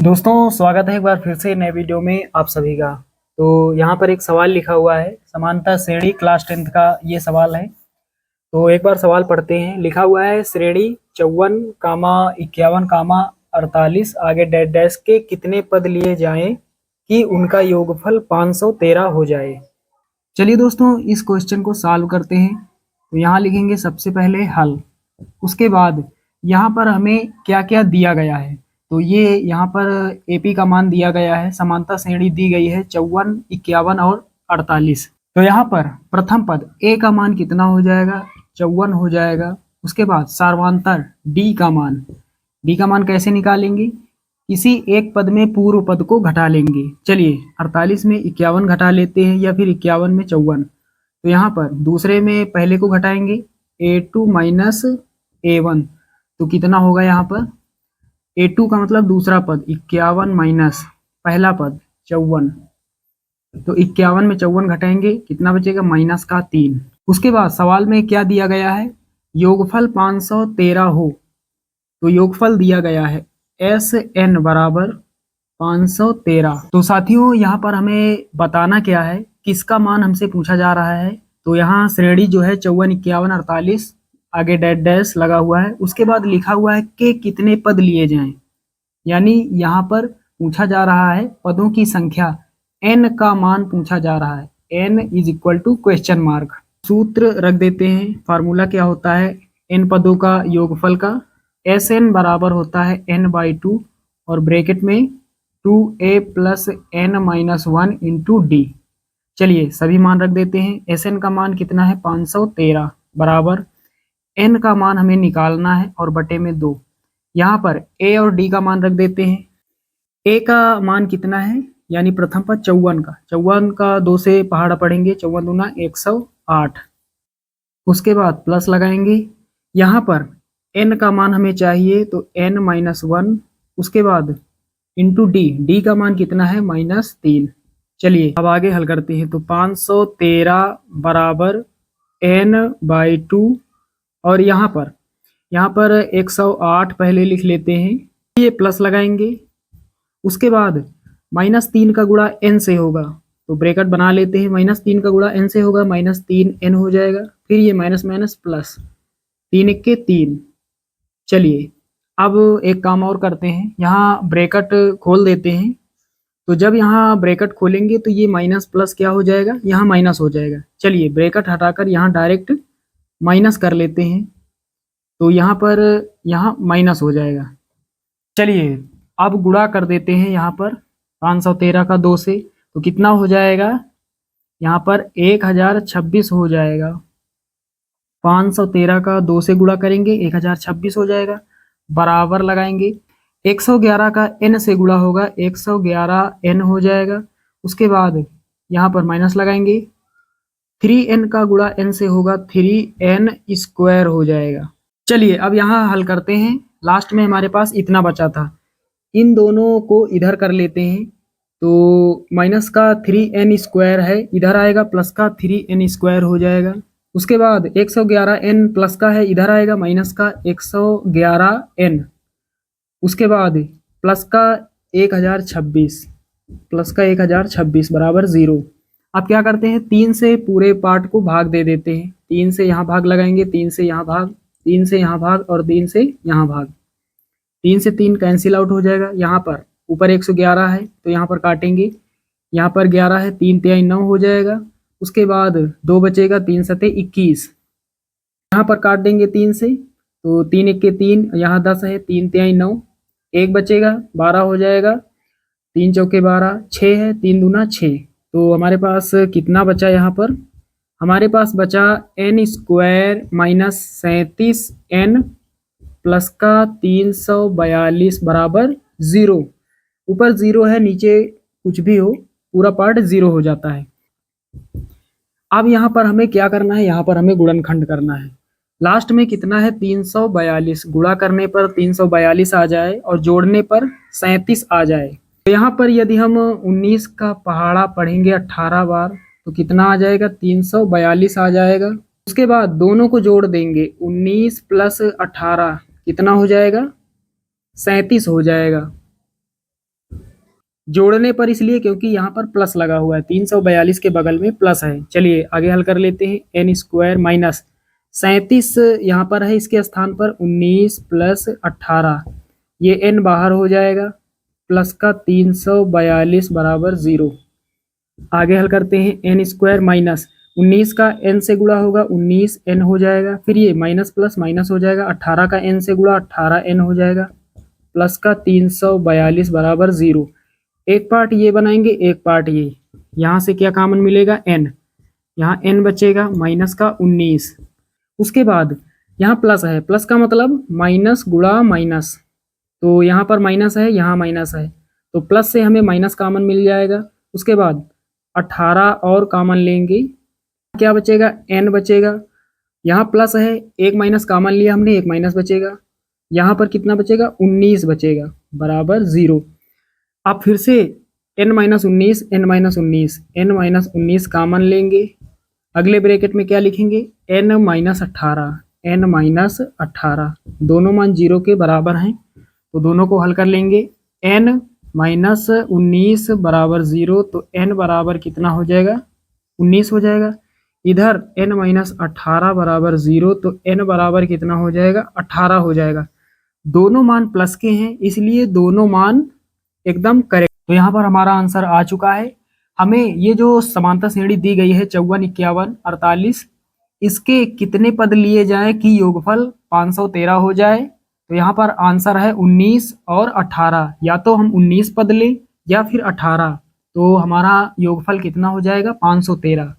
दोस्तों स्वागत है एक बार फिर से नए वीडियो में आप सभी का। तो यहाँ पर एक सवाल लिखा हुआ है, समानता श्रेणी क्लास 10th का ये सवाल है। तो एक बार सवाल पढ़ते हैं। लिखा हुआ है श्रेणी 54, 51, 48 आगे डैश डैश के कितने पद लिए जाएं कि उनका योगफल 513 हो जाए। चलिए दोस्तों इस क्वेश्चन को सॉल्व करते हैं। तो यहाँ लिखेंगे सबसे पहले हल, उसके बाद यहाँ पर हमें क्या क्या दिया गया है। तो ये यहाँ पर एपी का मान दिया गया है, समानता श्रेणी दी गई है 54, 51 और 48। तो यहाँ पर प्रथम पद ए का मान कितना हो जाएगा, 54 हो जाएगा। उसके बाद सार्वधातर डी का मान कैसे निकालेंगे, किसी एक पद में पूर्व पद को घटा लेंगे। चलिए 48 में 51 घटा लेते हैं या फिर 51 में 54। तो यहाँ पर दूसरे में पहले को घटाएंगे, A2 माइनस A1। तो कितना होगा यहाँ पर, A2 का मतलब दूसरा पद 51 माइनस पहला पद 54। तो 51 में 54 घटाएंगे, कितना बचेगा, माइनस का 3। उसके बाद सवाल में क्या दिया गया है, योगफल 513 हो। तो योगफल दिया गया है SN बराबर 513। तो साथियों यहाँ पर हमें बताना क्या है, किसका मान हमसे पूछा जा रहा है। तो यहाँ श्रेणी जो है 54, 51, 48 आगे डैश डैश लगा हुआ है। उसके बाद लिखा हुआ है कि कितने पद लिए जाएं, यानी यहाँ पर पूछा जा रहा है पदों की संख्या, n का मान पूछा जा रहा है। n is equal to question mark. सूत्र रख देते हैं, फार्मूला क्या होता है n पदों का योगफल का, Sn बराबर होता है n/2 और ब्रैकेट में 2a plus n minus 1 into D. चलिए सभी मान रख देते हैं। Sn का मान कितना है, 513 बराबर n का मान हमें निकालना है और बटे में 2। यहाँ पर a और d का मान रख देते हैं। a का मान कितना है, यानी प्रथम पद 54 का 2 से पहाड़ा पढ़ेंगे, 54 दूना 108। उसके बाद प्लस लगाएंगे, यहाँ पर n का मान हमें चाहिए तो n माइनस 1। उसके बाद इंटू डी का मान कितना है, -3। चलिए अब आगे हल करते हैं। तो 513 बराबर n/2 और यहाँ पर 108 पहले लिख लेते हैं, ये प्लस लगाएंगे। उसके बाद -3 का गुणा n से होगा, तो ब्रैकेट बना लेते हैं। -3 का गुणा n से होगा, -3n हो जाएगा। फिर ये माइनस माइनस प्लस, 3 के 3। चलिए अब एक काम और करते हैं, यहाँ ब्रैकेट खोल देते हैं। तो जब यहाँ ब्रैकेट खोलेंगे तो ये माइनस प्लस क्या हो जाएगा, यहाँ माइनस हो जाएगा। चलिए ब्रैकेट हटाकर यहाँ डायरेक्ट माइनस कर लेते हैं, तो यहाँ माइनस हो जाएगा। चलिए अब गुणा कर देते हैं यहाँ पर 513 का 2 से, तो कितना हो जाएगा, यहाँ पर 1026 हो जाएगा। 513 का 2 से गुणा करेंगे, 1026 हो जाएगा। बराबर लगाएंगे, 111 का n से गुणा होगा, 111n हो जाएगा। उसके बाद यहाँ पर माइनस लगाएंगे, 3n का गुणा n से होगा, 3n स्क्वायर हो जाएगा। चलिए अब यहाँ हल करते हैं। लास्ट में हमारे पास इतना बचा था, इन दोनों को इधर कर लेते हैं। तो माइनस का 3n स्क्वायर है इधर आएगा, प्लस का 3n स्क्वायर हो जाएगा। उसके बाद 111n प्लस का है इधर आएगा, माइनस का 111n। उसके बाद प्लस का 1026 बराबर 0। अब क्या करते हैं, 3 से पूरे पार्ट को भाग दे देते हैं। 3 से यहाँ भाग लगाएंगे, 3 से यहाँ भाग, 3 से यहाँ भाग और 3 से यहाँ भाग। 3 से 3 कैंसिल आउट हो जाएगा। यहाँ पर ऊपर 111 है तो यहाँ पर काटेंगे, यहाँ पर 11 है, 3 तिहाई 9 हो जाएगा। उसके बाद 2 बचेगा, 3 सते 21, यहाँ पर काट देंगे 3 से, तो 3 एक के 3, यहाँ 10 है, 3 तिहाई 9, 1 बचेगा, 12 हो जाएगा। 3 चौके 12, 6 है, 3 दूना 6। तो हमारे पास कितना बचा, यहाँ पर हमारे पास बचा n square minus 37n plus का 342 बराबर 0। ऊपर 0 है, नीचे कुछ भी हो पूरा पार्ट 0 हो जाता है। अब यहाँ पर हमें क्या करना है, यहाँ पर हमें गुणनखंड करना है। लास्ट में कितना है, 342। गुणा करने पर 342 आ जाए और जोड़ने पर 37 आ जाए। तो यहाँ पर यदि हम 19 का पहाड़ा पढ़ेंगे 18 बार तो कितना आ जाएगा, 342 आ जाएगा। उसके बाद दोनों को जोड़ देंगे, 19 प्लस 18 कितना हो जाएगा, 37 हो जाएगा। जोड़ने पर इसलिए क्योंकि यहाँ पर प्लस लगा हुआ है, 342 के बगल में प्लस है। चलिए आगे हल कर लेते हैं। एन स्क्वायर माइनस 37 यहाँ पर है, इसके स्थान पर 19 प्लस 18, ये एन बाहर हो जाएगा, प्लस का 342 बराबर 0। आगे हल करते हैं। एन स्क्वायर माइनस 19 का एन से गुणा होगा, 19 एन हो जाएगा, फिर ये माइनस प्लस माइनस हो जाएगा, 18 का एन से गुणा 18 एन हो जाएगा, प्लस का 342 बराबर 0। एक पार्ट ये बनाएंगे, एक पार्ट ये, यहाँ से क्या कॉमन मिलेगा, एन, यहाँ एन बचेगा माइनस का 19। उसके बाद यहाँ प्लस है, प्लस का मतलब माइनस गुणा माइनस, तो यहाँ पर माइनस है, यहाँ माइनस है, तो प्लस से हमें माइनस कॉमन मिल जाएगा। उसके बाद 18 और कॉमन लेंगे, क्या बचेगा, एन बचेगा, यहाँ प्लस है, एक माइनस कॉमन लिया हमने, एक माइनस बचेगा, यहाँ पर कितना बचेगा, 19 बचेगा बराबर 0। अब फिर से n minus 19, n minus 19, n minus 19 common लेंगे, अगले ब्रैकेट में क्या लिखेंगे, n माइनस 18, n माइनस 18, दोनों मान 0 के बराबर हैं, तो दोनों को हल कर लेंगे। n माइनस 19 बराबर 0, तो n बराबर कितना हो जाएगा, 19 हो जाएगा। इधर n माइनस 18 बराबर 0, तो n बराबर कितना हो जाएगा, 18 हो जाएगा। दोनों मान प्लस के हैं, इसलिए दोनों मान एकदम करेक्ट। तो यहाँ पर हमारा आंसर आ चुका है। हमें ये जो समांतर श्रेणी दी गई है 54, 51, 48, इसके कितने पद लिए जाए कि योगफल 513 हो जाए, तो यहाँ पर आंसर है 19 और 18, या तो हम 19 पद लें या फिर 18, तो हमारा योगफल कितना हो जाएगा, 513।